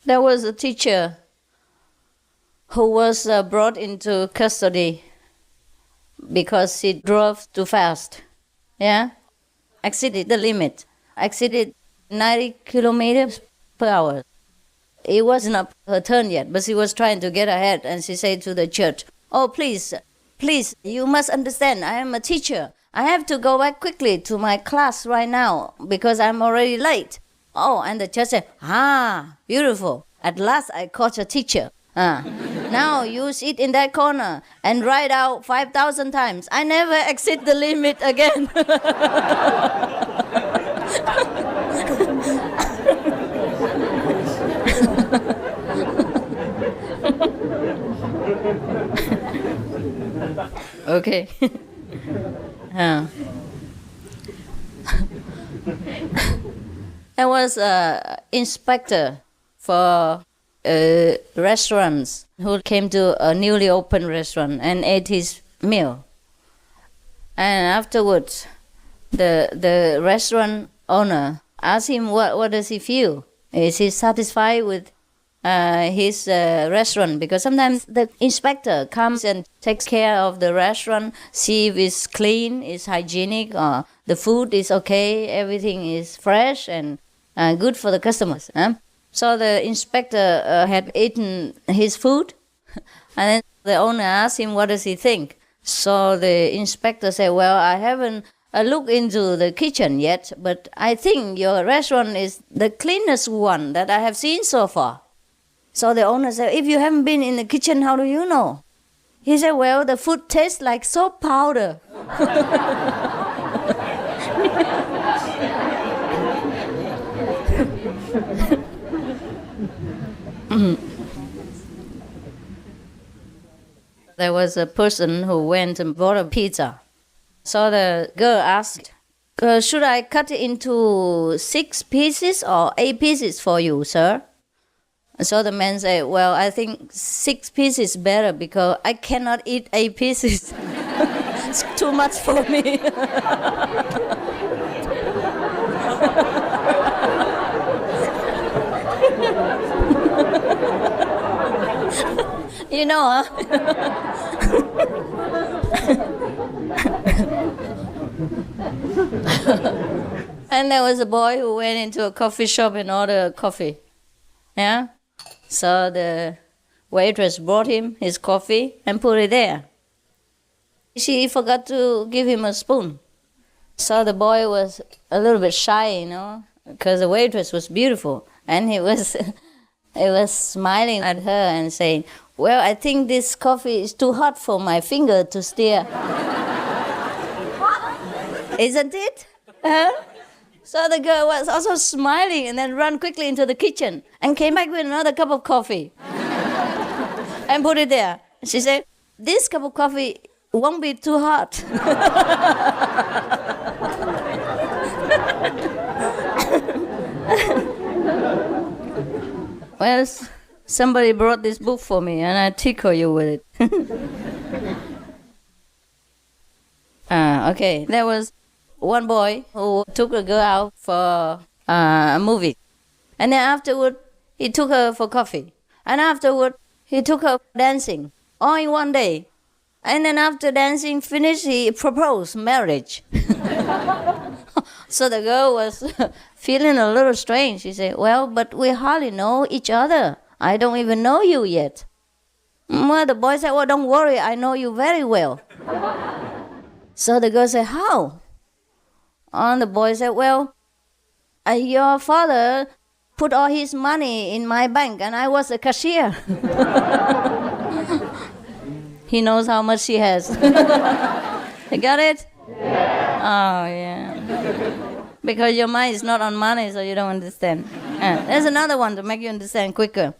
There was a teacher who was brought into custody because he drove too fast. Yeah? Exceeded the limit. Exceeded 90 kilometers per hour. It wasn't up her turn yet, but she was trying to get ahead, and she said to the judge, "Oh, please, you must understand, I am a teacher. I have to go back quickly to my class right now because I'm already late." Oh, and the judge said, beautiful. At last I caught a teacher. Now you sit in that corner and write out 5,000 times. I never exceed the limit again. Okay. There was an inspector for restaurants who came to a newly opened restaurant and ate his meal. And afterwards, the restaurant owner asked him what does he feel. Is he satisfied with his restaurant? Because sometimes the inspector comes and takes care of the restaurant, see if it's clean, it's hygienic, or the food is okay, everything is fresh and good for the customers. So the inspector had eaten his food, and then the owner asked him what does he think. So the inspector said, "Well, I haven't looked into the kitchen yet, but I think your restaurant is the cleanest one that I have seen so far." So the owner said, "If you haven't been in the kitchen, how do you know?" He said, "Well, the food tastes like soap powder." There was a person who went and bought a pizza. So the girl asked, "Should I cut it into 6 pieces or 8 pieces for you, sir?" So the man said, "Well, I think 6 pieces is better because I cannot eat 8 pieces. It's too much for me." You know, huh? And there was a boy who went into a coffee shop and ordered coffee. Yeah? So the waitress brought him his coffee and put it there. She forgot to give him a spoon. So the boy was a little bit shy, because the waitress was beautiful. And he was smiling at her and saying, "Well, I think this coffee is too hot for my finger to stir." Isn't it? So the girl was also smiling and then ran quickly into the kitchen and came back with another cup of coffee and put it there. She said, "This cup of coffee won't be too hot." Well, somebody brought this book for me and I tickle you with it. Okay, there was one boy who took a girl out for a movie. And then afterward, he took her for coffee. And afterward, he took her dancing, all in one day. And then after dancing finished, he proposed marriage. So the girl was feeling a little strange. She said, "Well, but we hardly know each other. I don't even know you yet." Well, the boy said, "Well, don't worry, I know you very well." So the girl said, "How?" And the boy said, "Well, your father put all his money in my bank and I was a cashier." He knows how much she has. You got it? Yeah. Oh, yeah. Because your mind is not on money, so you don't understand. There's another one to make you understand quicker.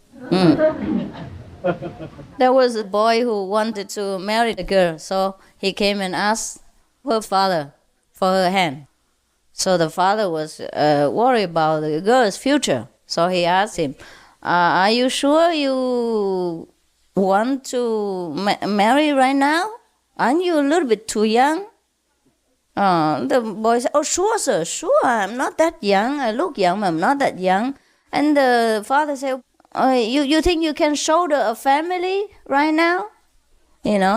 There was a boy who wanted to marry the girl, so he came and asked her father for her hand. So the father was worried about the girl's future. So he asked him, "Are you sure you want to marry right now? Aren't you a little bit too young?" The boy said, "Oh, sure, sir, sure. I'm not that young. I look young, but I'm not that young." And the father said, You think you can shoulder a family right now?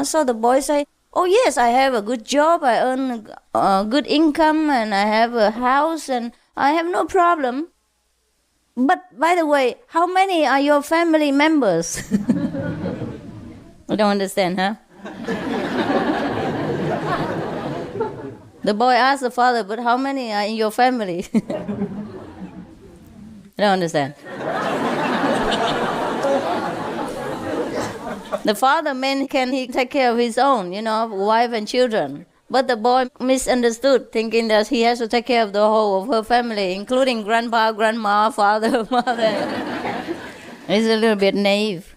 So the boy say, oh yes, I have a good job, I earn a good income, and I have a house, and I have no problem. But by the way, how many are your family members? You don't understand, huh? The boy asked the father, but how many are in your family? You don't understand. The father meant can he take care of his own, wife and children. But the boy misunderstood, thinking that he has to take care of the whole of her family, including grandpa, grandma, father, mother. He's a little bit naive.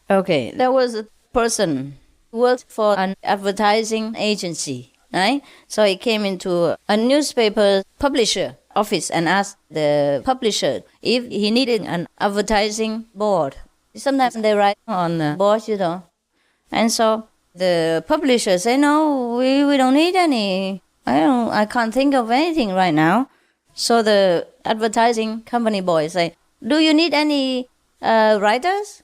Okay, there was a person who worked for an advertising agency, right? So he came into a newspaper publisher office and asked the publisher if he needed an advertising board. Sometimes they write on the board, And so the publisher say, no, we don't need any. I can't think of anything right now. So the advertising company boy say, do you need any writers?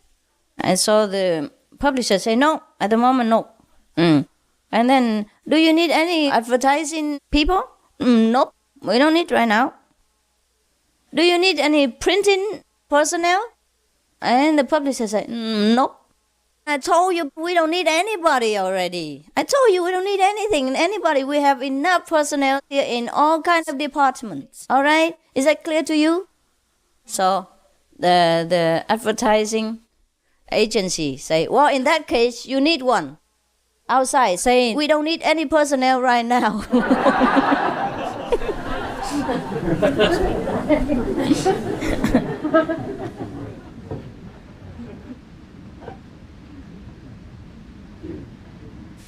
And so the publisher say, no, at the moment, no. And then, do you need any advertising people? Nope, we don't need right now. Do you need any printing personnel? And the publisher say, nope. I told you we don't need anybody already. I told you we don't need anything, anybody. We have enough personnel here in all kinds of departments. All right? Is that clear to you? So the advertising agency say, well, in that case, you need one outside saying, we don't need any personnel right now.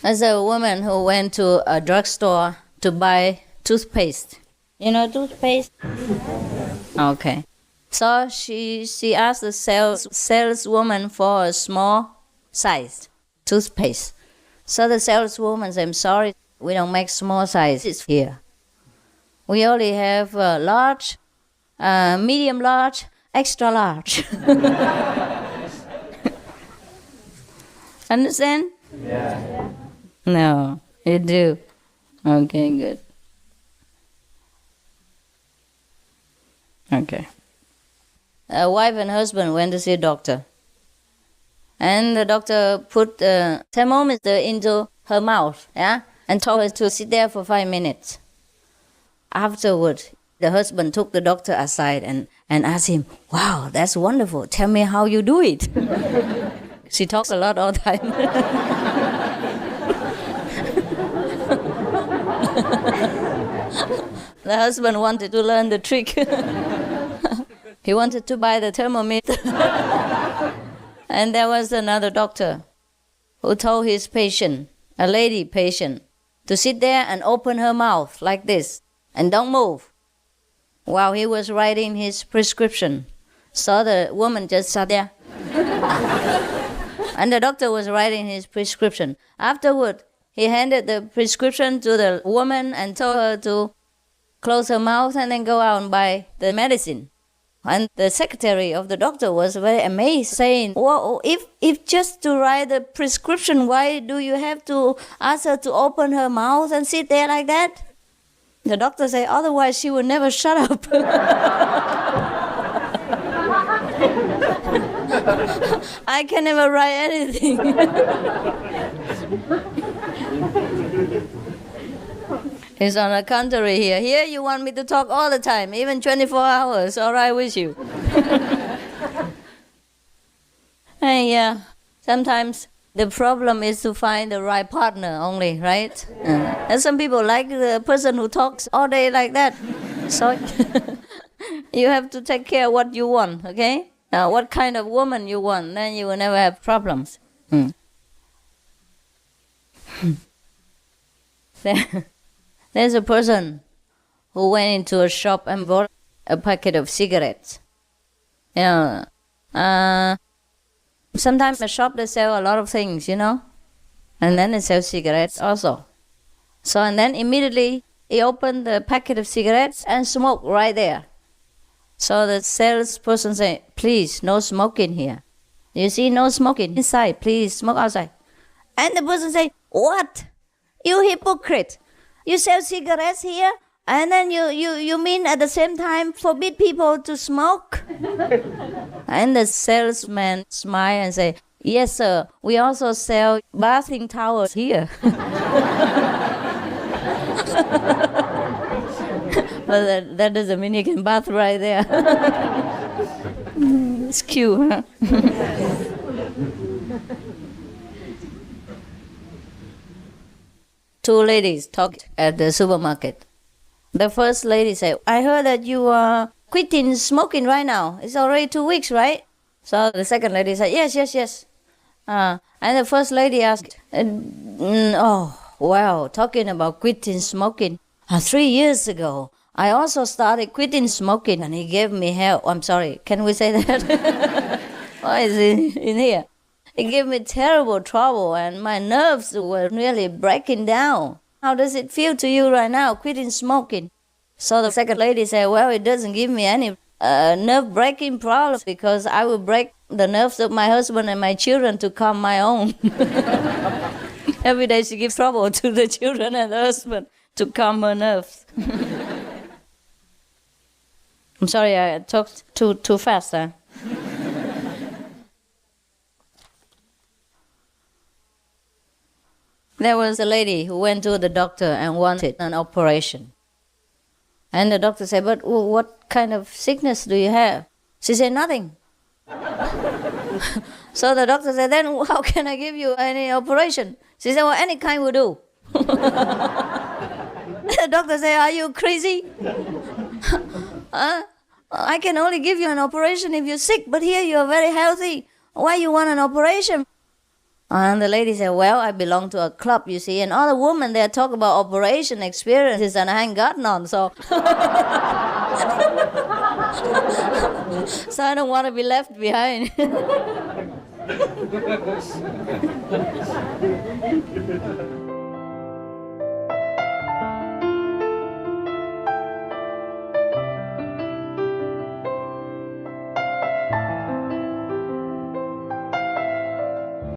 There's a woman who went to a drugstore to buy toothpaste. You know toothpaste? Okay. So she asked the saleswoman for a small sized toothpaste. So the saleswoman said, I'm sorry, we don't make small sizes here. We only have large, medium large, extra large. Understand? Yeah. No, you do. Okay, good. Okay. A wife and husband went to see a doctor. And the doctor put the thermometer into her mouth, and told her to sit there for 5 minutes. Afterward, the husband took the doctor aside and asked him, wow, that's wonderful. Tell me how you do it. She talks a lot all the time. The husband wanted to learn the trick. He wanted to buy the thermometer. And there was another doctor who told his patient, a lady patient, to sit there and open her mouth like this and don't move while he was writing his prescription. So the woman just sat there. And the doctor was writing his prescription. Afterward, he handed the prescription to the woman and told her to close her mouth and then go out and buy the medicine. And the secretary of the doctor was very amazed, saying, well, if just to write the prescription, why do you have to ask her to open her mouth and sit there like that? The doctor said, otherwise she will never shut up. I can never write anything. It's on the contrary here. Here you want me to talk all the time, even 24 hours, all right with you. And sometimes the problem is to find the right partner only, right? And some people like the person who talks all day like that. So you have to take care of what you want, okay? What kind of woman you want, then you will never have problems. There's a person who went into a shop and bought a packet of cigarettes. Sometimes a shop they sell a lot of things, and then they sell cigarettes also. So and then immediately he opened the packet of cigarettes and smoked right there. So the salesperson said, please, no smoking here. You see, no smoking inside, please smoke outside. And the person said, what? You hypocrite. You sell cigarettes here, and then you mean at the same time forbid people to smoke? And the salesman smiled and said, yes, sir, we also sell bathing towels here. But that doesn't mean you can bath right there. It's cute, huh? Two ladies talked at the supermarket. The first lady said, I heard that you are quitting smoking right now. It's already 2 weeks, right? So the second lady said, yes. And the first lady asked, oh, well, talking about quitting smoking, 3 years ago, I also started quitting smoking and he gave me hell. I'm sorry, can we say that? Why is it in here? It gave me terrible trouble and my nerves were really breaking down. How does it feel to you right now, quitting smoking? So the second lady said, well, it doesn't give me any nerve-breaking problems because I will break the nerves of my husband and my children to calm my own. Every day she gives trouble to the children and the husband to calm her nerves. I'm sorry, I talked too fast. Huh? There was a lady who went to the doctor and wanted an operation. And the doctor said, but what kind of sickness do you have? She said, nothing. So the doctor said, then how can I give you any operation? She said, well, any kind will do. The doctor said, are you crazy? I can only give you an operation if you're sick, but here you're very healthy. Why you want an operation? And the lady said, well, I belong to a club, you see, and all the women there talk about operation experiences, and I ain't got none, so... So I don't want to be left behind.